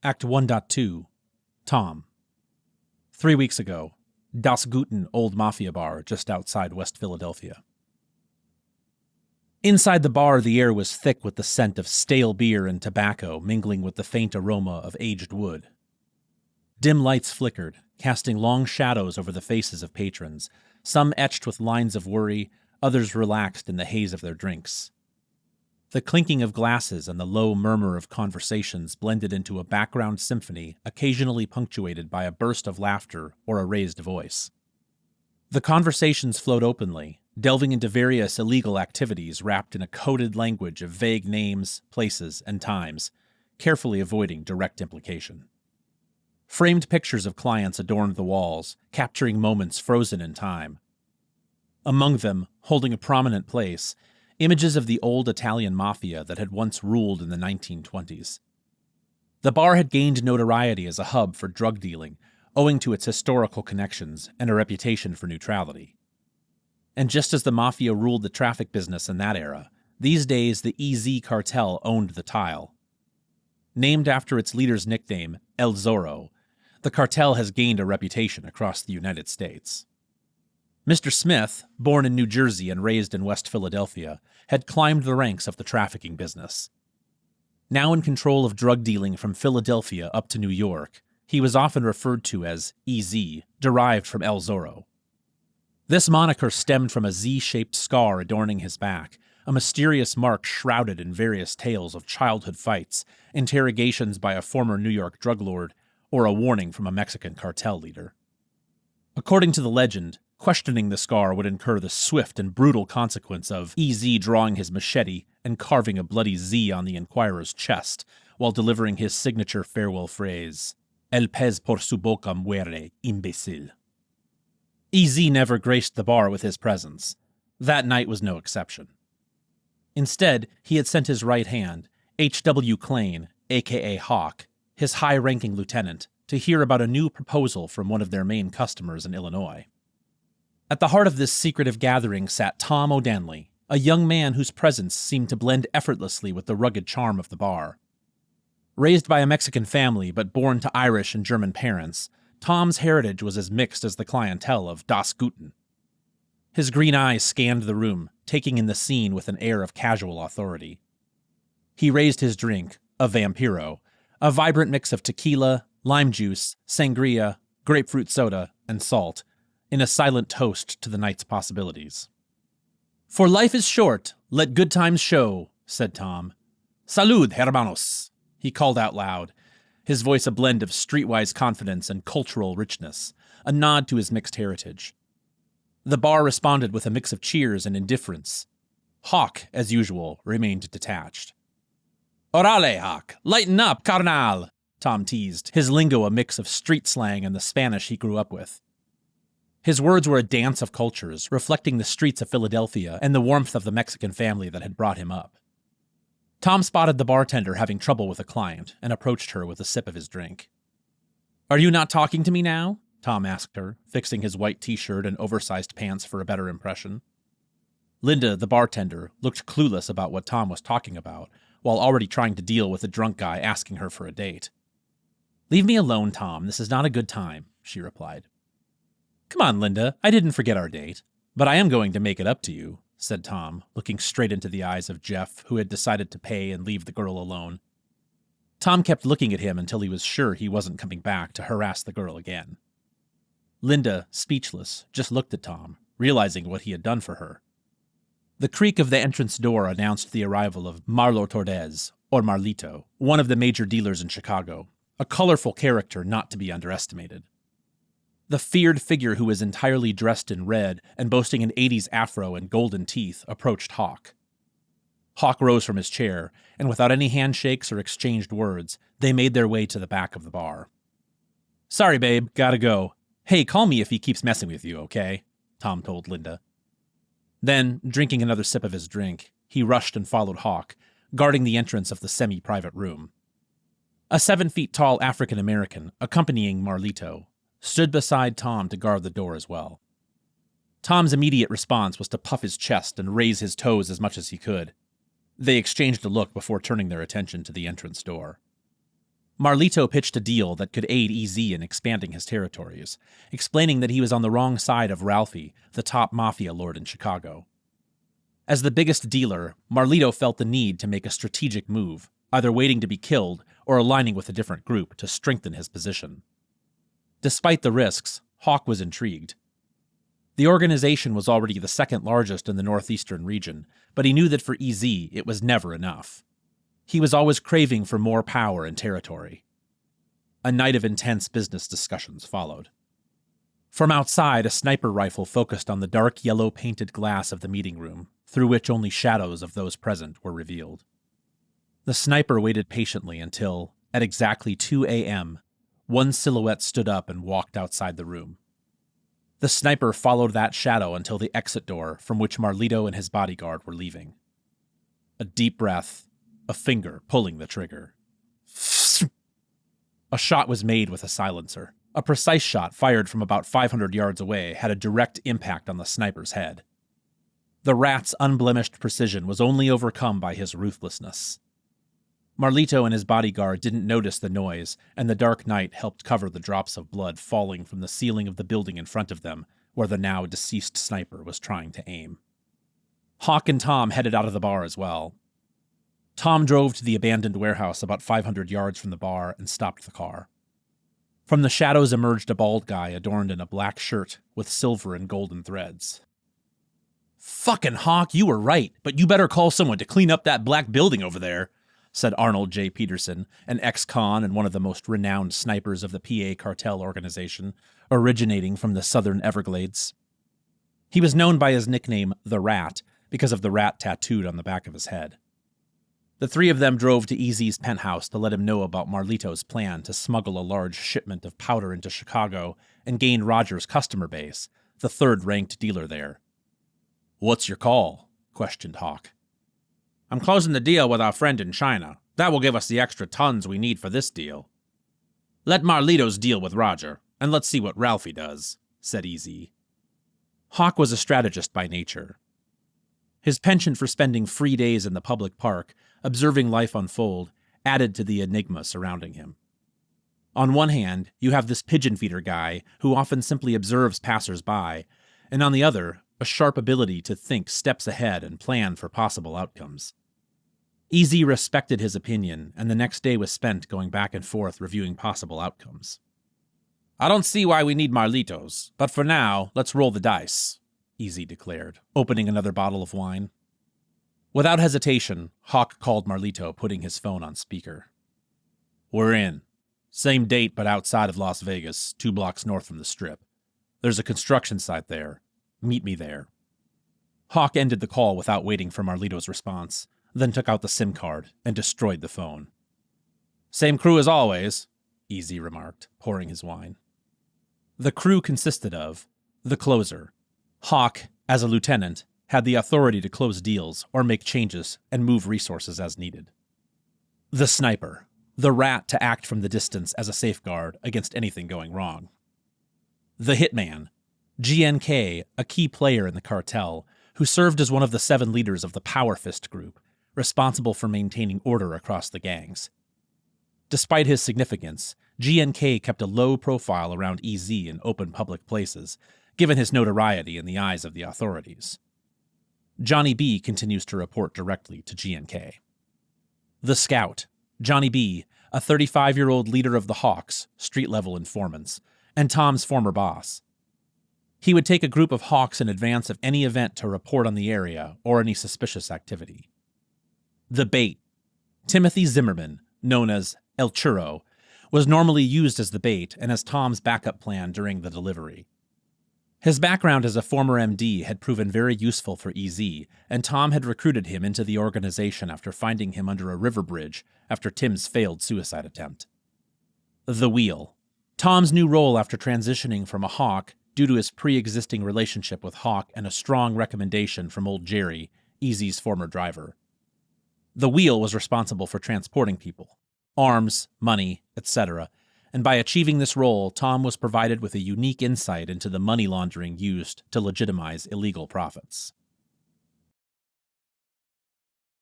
Act 1.2. Tom. 3 weeks ago, Das Guten Old Mafia Bar just outside West Philadelphia. Inside the bar, the air was thick with the scent of stale beer and tobacco mingling with the faint aroma of aged wood. Dim lights flickered, casting long shadows over the faces of patrons, some etched with lines of worry, others relaxed in the haze of their drinks. The clinking of glasses and the low murmur of conversations blended into a background symphony occasionally punctuated by a burst of laughter or a raised voice. The conversations flowed openly, delving into various illegal activities wrapped in a coded language of vague names, places, and times, carefully avoiding direct implication. Framed pictures of clients adorned the walls, capturing moments frozen in time. Among them, holding a prominent place, images of the old Italian mafia that had once ruled in the 1920s. The bar had gained notoriety as a hub for drug dealing, owing to its historical connections and a reputation for neutrality. And just as the mafia ruled the traffic business in that era, these days the EZ cartel owned the tile. Named after its leader's nickname, El Zorro, the cartel has gained a reputation across the United States. Mr. Smith, born in New Jersey and raised in West Philadelphia, had climbed the ranks of the trafficking business. Now in control of drug dealing from Philadelphia up to New York, he was often referred to as EZ, derived from El Zorro. This moniker stemmed from a Z-shaped scar adorning his back, a mysterious mark shrouded in various tales of childhood fights, interrogations by a former New York drug lord, or a warning from a Mexican cartel leader. According to the legend, questioning the scar would incur the swift and brutal consequence of EZ drawing his machete and carving a bloody Z on the inquirer's chest while delivering his signature farewell phrase, El pez por su boca muere, imbécil. EZ never graced the bar with his presence. That night was no exception. Instead, he had sent his right hand, H.W. Klain, a.k.a. Hawk, his high-ranking lieutenant, to hear about a new proposal from one of their main customers in Illinois. At the heart of this secretive gathering sat Tom O'Danley, a young man whose presence seemed to blend effortlessly with the rugged charm of the bar. Raised by a Mexican family but born to Irish and German parents, Tom's heritage was as mixed as the clientele of Das Guten. His green eyes scanned the room, taking in the scene with an air of casual authority. He raised his drink, a Vampiro, a vibrant mix of tequila, lime juice, sangria, grapefruit soda, and salt, in a silent toast to the night's possibilities. "For life is short, let good times show," said Tom. "Salud, hermanos," he called out loud, his voice a blend of streetwise confidence and cultural richness, a nod to his mixed heritage. The bar responded with a mix of cheers and indifference. Hawk, as usual, remained detached. "Orale, Hawk, lighten up, carnal," Tom teased, his lingo a mix of street slang and the Spanish he grew up with. His words were a dance of cultures, reflecting the streets of Philadelphia and the warmth of the Mexican family that had brought him up. Tom spotted the bartender having trouble with a client and approached her with a sip of his drink. "Are you not talking to me now?" Tom asked her, fixing his white t-shirt and oversized pants for a better impression. Linda, the bartender, looked clueless about what Tom was talking about, while already trying to deal with a drunk guy asking her for a date. "Leave me alone, Tom. This is not a good time," she replied. "Come on, Linda. I didn't forget our date. But I am going to make it up to you," said Tom, looking straight into the eyes of Jeff, who had decided to pay and leave the girl alone. Tom kept looking at him until he was sure he wasn't coming back to harass the girl again. Linda, speechless, just looked at Tom, realizing what he had done for her. The creak of the entrance door announced the arrival of Marlo Tordez, or Marlito, one of the major dealers in Chicago, a colorful character not to be underestimated. The feared figure who was entirely dressed in red and boasting an 80s afro and golden teeth approached Hawk. Hawk rose from his chair, and without any handshakes or exchanged words, they made their way to the back of the bar. "Sorry, babe, gotta go. Hey, call me if he keeps messing with you, okay?" Tom told Linda. Then, drinking another sip of his drink, he rushed and followed Hawk, guarding the entrance of the semi-private room. A 7-feet-tall African-American, accompanying Marlito, stood beside Tom to guard the door as well. Tom's immediate response was to puff his chest and raise his toes as much as he could. They exchanged a look before turning their attention to the entrance door. Marlito pitched a deal that could aid EZ in expanding his territories, explaining that he was on the wrong side of Ralphie, the top mafia lord in Chicago. As the biggest dealer, Marlito felt the need to make a strategic move, either waiting to be killed or aligning with a different group to strengthen his position. Despite the risks, Hawk was intrigued. The organization was already the second largest in the northeastern region, but he knew that for EZ it was never enough. He was always craving for more power and territory. A night of intense business discussions followed. From outside, a sniper rifle focused on the dark yellow painted glass of the meeting room, through which only shadows of those present were revealed. The sniper waited patiently until, at exactly 2 a.m., one silhouette stood up and walked outside the room. The sniper followed that shadow until the exit door from which Marlito and his bodyguard were leaving. A deep breath, a finger pulling the trigger. A shot was made with a silencer. A precise shot fired from about 500 yards away had a direct impact on the sniper's head. The rat's unblemished precision was only overcome by his ruthlessness. Marlito and his bodyguard didn't notice the noise, and the dark night helped cover the drops of blood falling from the ceiling of the building in front of them, where the now deceased sniper was trying to aim. Hawk and Tom headed out of the bar as well. Tom drove to the abandoned warehouse about 500 yards from the bar and stopped the car. From the shadows emerged a bald guy adorned in a black shirt with silver and golden threads. "Fucking Hawk, you were right, but you better call someone to clean up that black building over there," said Arnold J. Peterson, an ex-con and one of the most renowned snipers of the PA cartel organization, originating from the southern Everglades. He was known by his nickname, The Rat, because of the rat tattooed on the back of his head. The three of them drove to EZ's penthouse to let him know about Marlito's plan to smuggle a large shipment of powder into Chicago and gain Roger's customer base, the third-ranked dealer there. "What's your call?" questioned Hawk. "I'm closing the deal with our friend in China. That will give us the extra tons we need for this deal." "Let Marlito's deal with Roger, and let's see what Ralphie does," said EZ. Hawk was a strategist by nature. His penchant for spending free days in the public park, observing life unfold, added to the enigma surrounding him. On one hand, you have this pigeon feeder guy who often simply observes passers-by, and on the other, a sharp ability to think steps ahead and plan for possible outcomes. EZ respected his opinion, and the next day was spent going back and forth reviewing possible outcomes. "I don't see why we need Marlitos, but for now, let's roll the dice," EZ declared, opening another bottle of wine. Without hesitation, Hawk called Marlito, putting his phone on speaker. "We're in. Same date, but outside of Las Vegas, 2 blocks north from the Strip. There's a construction site there. Meet me there." Hawk ended the call without waiting for Marlito's response, then took out the SIM card and destroyed the phone. "Same crew as always," EZ remarked, pouring his wine. The crew consisted of the closer. Hawk, as a lieutenant, had the authority to close deals or make changes and move resources as needed. The sniper, the rat to act from the distance as a safeguard against anything going wrong. The hitman, GNK, a key player in the cartel, who served as one of the 7 leaders of the Power Fist group, responsible for maintaining order across the gangs. Despite his significance, GNK kept a low profile around EZ in open public places, given his notoriety in the eyes of the authorities. Johnny B continues to report directly to GNK. The Scout, Johnny B, a 35-year-old leader of the Hawks, street-level informants, and Tom's former boss. He would take a group of Hawks in advance of any event to report on the area or any suspicious activity. The Bait, Timothy Zimmerman, known as El Churro, was normally used as the bait and as Tom's backup plan during the delivery. His background as a former MD had proven very useful for EZ, and Tom had recruited him into the organization after finding him under a river bridge after Tim's failed suicide attempt. The Wheel, Tom's new role after transitioning from a Hawk due to his pre-existing relationship with Hawk and a strong recommendation from old Jerry, EZ's former driver. The Wheel was responsible for transporting people, arms, money, etc., and by achieving this role, Tom was provided with a unique insight into the money laundering used to legitimize illegal profits.